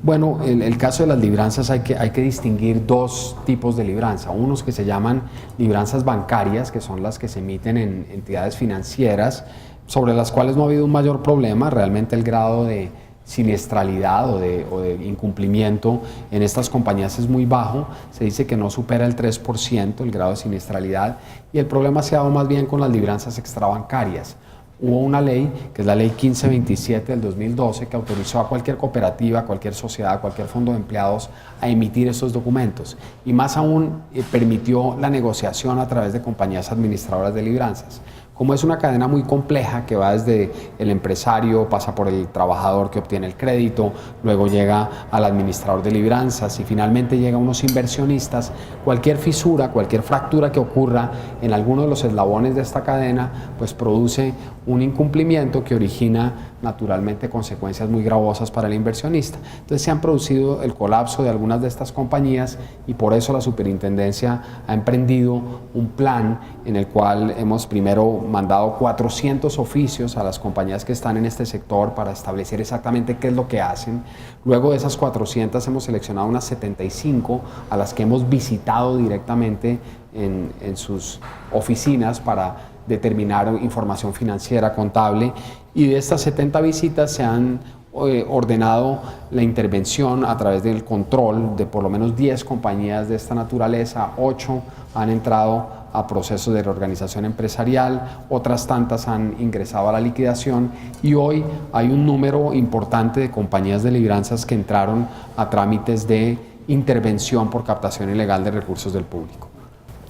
Bueno, el caso de las libranzas hay que distinguir dos tipos de libranza. Unos que se llaman libranzas bancarias, que son las que se emiten en entidades financieras, sobre las cuales no ha habido un mayor problema. Realmente el grado de siniestralidad o de incumplimiento en estas compañías es muy bajo. Se dice que no supera el 3% el grado de siniestralidad, y el problema se ha dado más bien con las libranzas extrabancarias. Hubo una ley, que es la ley 1527 del 2012, que autorizó a cualquier cooperativa, cualquier sociedad, cualquier fondo de empleados a emitir estos documentos, y más aún permitió la negociación a través de compañías administradoras de libranzas. Como es una cadena muy compleja que va desde el empresario, pasa por el trabajador que obtiene el crédito, luego llega al administrador de libranzas y finalmente llega a unos inversionistas, cualquier fisura, cualquier fractura que ocurra en alguno de los eslabones de esta cadena, pues produce un incumplimiento que origina naturalmente consecuencias muy gravosas para el inversionista. Entonces se han producido el colapso de algunas de estas compañías, y por eso la superintendencia ha emprendido un plan en el cual hemos primero mandado 400 oficios a las compañías que están en este sector para establecer exactamente qué es lo que hacen. Luego de esas 400 hemos seleccionado unas 75 a las que hemos visitado directamente en sus oficinas para determinar información financiera, contable, y de estas 70 visitas se han ordenado la intervención a través del control de por lo menos 10 compañías de esta naturaleza. 8 han entrado a procesos de reorganización empresarial, otras tantas han ingresado a la liquidación, y hoy hay un número importante de compañías de libranzas que entraron a trámites de intervención por captación ilegal de recursos del público.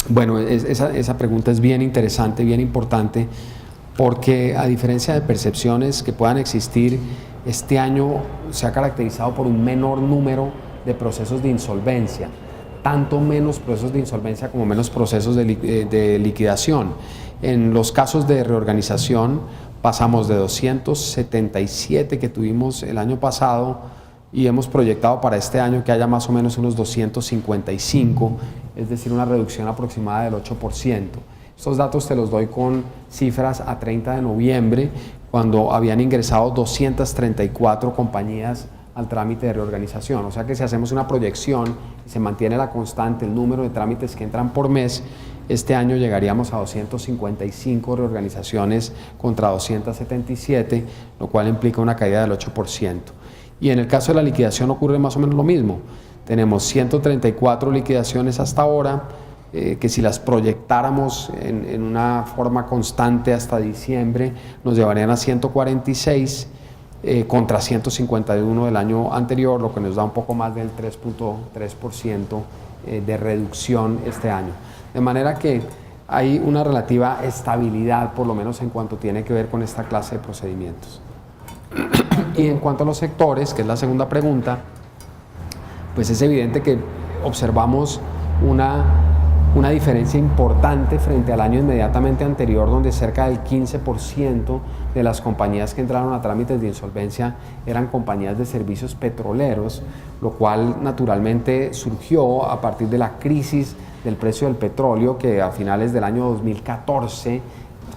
Bueno, esa pregunta es bien interesante, bien importante, porque a diferencia de percepciones que puedan existir, este año se ha caracterizado por un menor número de procesos de insolvencia, tanto menos procesos de insolvencia como menos procesos de liquidación. En los casos de reorganización pasamos de 277 que tuvimos el año pasado, y hemos proyectado para este año que haya más o menos unos 255, es decir, una reducción aproximada del 8%. Estos datos te los doy con cifras a 30 de noviembre, cuando habían ingresado 234 compañías al trámite de reorganización. O sea que si hacemos una proyección y se mantiene la constante, el número de trámites que entran por mes, este año llegaríamos a 255 reorganizaciones contra 277, lo cual implica una caída del 8%. Y en el caso de la liquidación ocurre más o menos lo mismo. Tenemos 134 liquidaciones hasta ahora, que si las proyectáramos en una forma constante hasta diciembre, nos llevarían a 146 contra 151 del año anterior, lo que nos da un poco más del 3.3% de reducción este año. De manera que hay una relativa estabilidad, por lo menos en cuanto tiene que ver con esta clase de procedimientos. Y en cuanto a los sectores, que es la segunda pregunta, pues es evidente que observamos una diferencia importante frente al año inmediatamente anterior, donde cerca del 15% de las compañías que entraron a trámites de insolvencia eran compañías de servicios petroleros, lo cual naturalmente surgió a partir de la crisis del precio del petróleo, que a finales del año 2014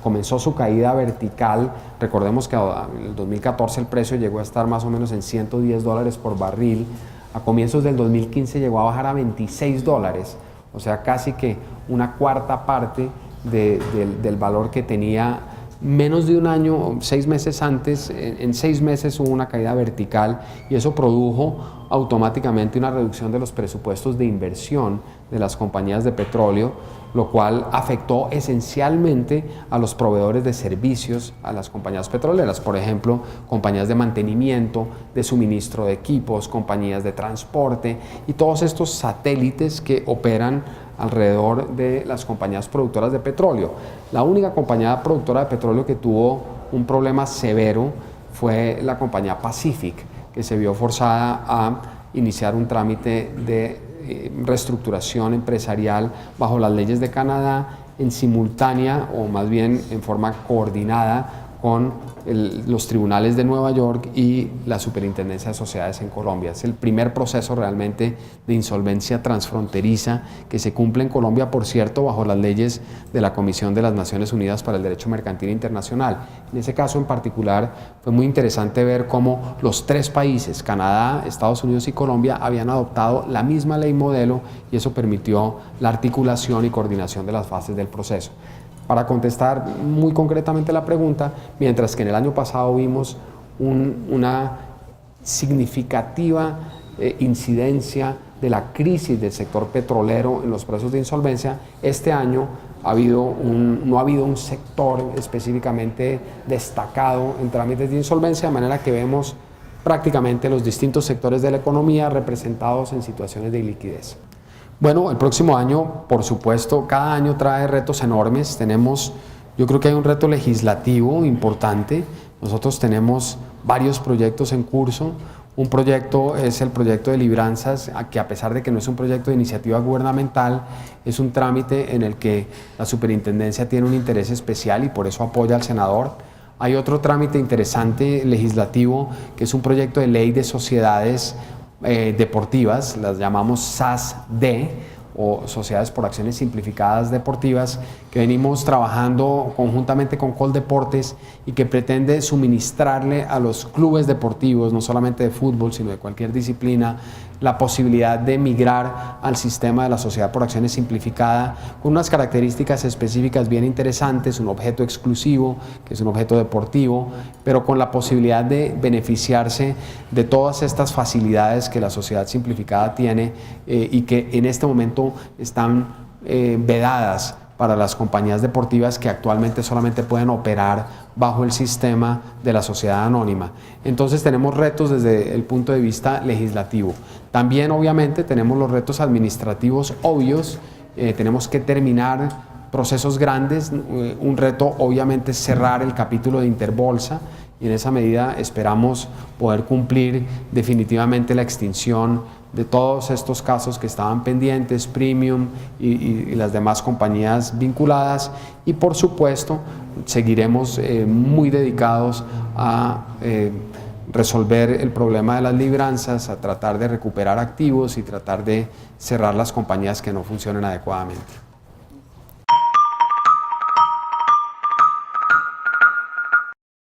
comenzó su caída vertical. Recordemos que en el 2014 el precio llegó a estar más o menos en $110 por barril. A comienzos del 2015 llegó a bajar a $26, o sea, casi que una cuarta parte del valor que tenía menos de un año, 6 meses antes. En 6 meses hubo una caída vertical, y eso produjo automáticamente una reducción de los presupuestos de inversión de las compañías de petróleo, lo cual afectó esencialmente a los proveedores de servicios, a las compañías petroleras, por ejemplo, compañías de mantenimiento, de suministro de equipos, compañías de transporte y todos estos satélites que operan alrededor de las compañías productoras de petróleo. La única compañía productora de petróleo que tuvo un problema severo fue la compañía Pacific, que se vio forzada a iniciar un trámite de reestructuración empresarial bajo las leyes de Canadá, en simultánea o más bien en forma coordinada con los tribunales de Nueva York y la Superintendencia de Sociedades en Colombia. Es el primer proceso realmente de insolvencia transfronteriza que se cumple en Colombia, por cierto, bajo las leyes de la Comisión de las Naciones Unidas para el Derecho Mercantil Internacional. En ese caso en particular fue muy interesante ver cómo los tres países, Canadá, Estados Unidos y Colombia, habían adoptado la misma ley modelo y eso permitió la articulación y coordinación de las fases del proceso. Para contestar muy concretamente la pregunta, mientras que en el año pasado vimos una significativa incidencia de la crisis del sector petrolero en los procesos de insolvencia, este año no ha habido un sector específicamente destacado en trámites de insolvencia, de manera que vemos prácticamente los distintos sectores de la economía representados en situaciones de liquidez. Bueno, el próximo año, por supuesto, cada año trae retos enormes. Yo creo que hay un reto legislativo importante. Nosotros tenemos varios proyectos en curso. Un proyecto es el proyecto de libranzas, que a pesar de que no es un proyecto de iniciativa gubernamental, es un trámite en el que la superintendencia tiene un interés especial y por eso apoya al senador. Hay otro trámite interesante legislativo, que es un proyecto de ley de sociedades deportivas, las llamamos SAS-D, o Sociedades por Acciones Simplificadas Deportivas, que venimos trabajando conjuntamente con Coldeportes y que pretende suministrarle a los clubes deportivos, no solamente de fútbol, sino de cualquier disciplina, la posibilidad de migrar al sistema de la Sociedad por Acciones Simplificada con unas características específicas bien interesantes, un objeto exclusivo, que es un objeto deportivo, pero con la posibilidad de beneficiarse de todas estas facilidades que la Sociedad Simplificada tiene y que en este momento están vedadas para las compañías deportivas que actualmente solamente pueden operar bajo el sistema de la sociedad anónima. Entonces tenemos retos desde el punto de vista legislativo. También obviamente tenemos los retos administrativos obvios, tenemos que terminar procesos grandes, un reto obviamente es cerrar el capítulo de Interbolsa y en esa medida esperamos poder cumplir definitivamente la extinción de todos estos casos que estaban pendientes, Premium y las demás compañías vinculadas, y por supuesto seguiremos muy dedicados a resolver el problema de las libranzas, a tratar de recuperar activos y tratar de cerrar las compañías que no funcionen adecuadamente.